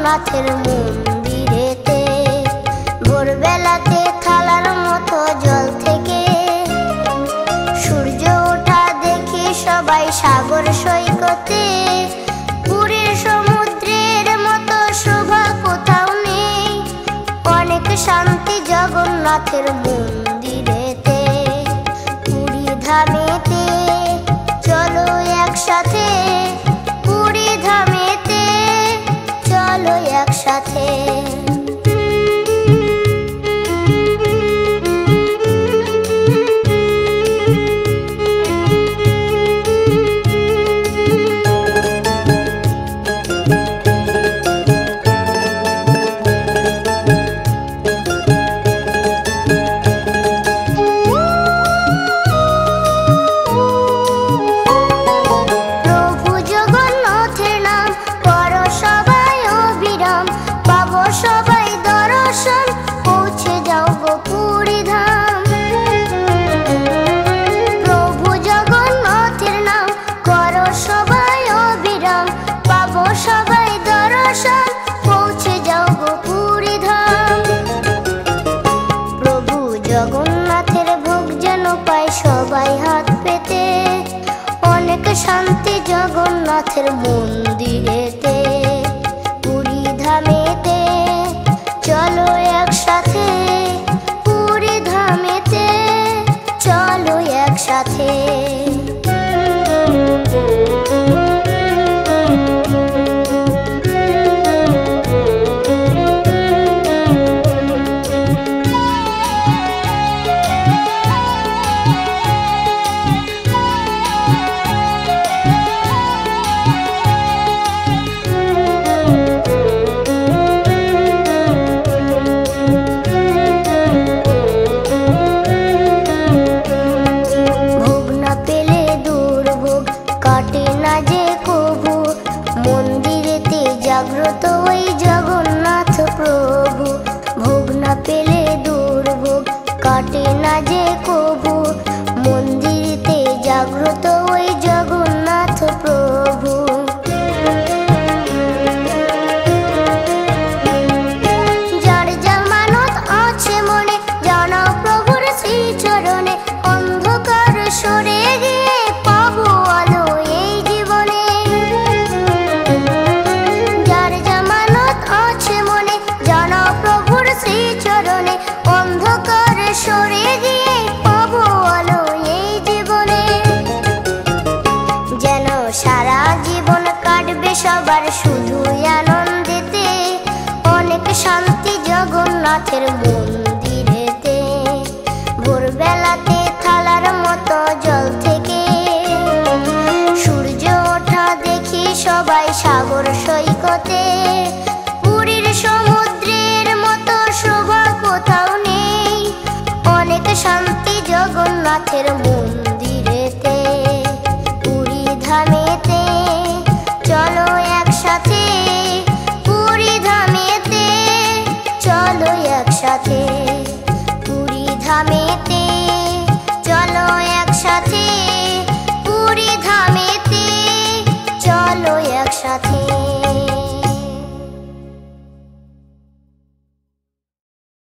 জগন্নাথের মন্দিরেতে। ভোরবেলাতে থালার মতো জল থেকে সূর্য ওঠা দেখি সবাই সাগর সৈকতে। পুরীর সমুদ্রের মতো শোভা কোথাও নেই, অনেক শান্তি জগন্নাথের মন্দিরেতে। পুরী ধামেতে চলো একসাথে, পুরী ধামেতে চলো একসাথে। জগন্নাথের ভোগ যেন পায় সবাই হাত পেতে, অনেক শান্তি জগন্নাথের মন্দিরেতে। পুরী ধামেতে চলো একসাথে, পুরী ধামেতে চলো একসাথে। জাগ্রত ওই জগন্নাথ প্রভু, ভোগ না পেলে দুর্ভোগ কাটে না যে কভু। মন্দিরেতে জাগ্রত ওই জগন্নাথ প্রভু। যার জামানত আছে মনে জানাও প্রভুর শ্রীচরণে, অন্ধকার সরে গিয়ে পাবো আলো এই জীবনে। শ্রীচরণে অন্ধকার সরে গিয়ে পাবো আলো এই জীবনে। যেন সারা জীবন কাটবে সবার শুধু আনন্দেতে, অনেক শান্তি জগন্নাথের মন্দিরেতে। ভোরবেলাতে থালার মতো জল থেকে সূর্য ওঠা দেখি সবাই সাগর সৈকতে। পুরীর সমুদ্রের মতো শোভা কোথাও নেই, অনেক শান্তি জগন্নাথের মন্দিরেতে। পুরী ধামেতে চলো একসাথে, পুরী ধামেতে চলো একসাথে। পুরী ধামেতে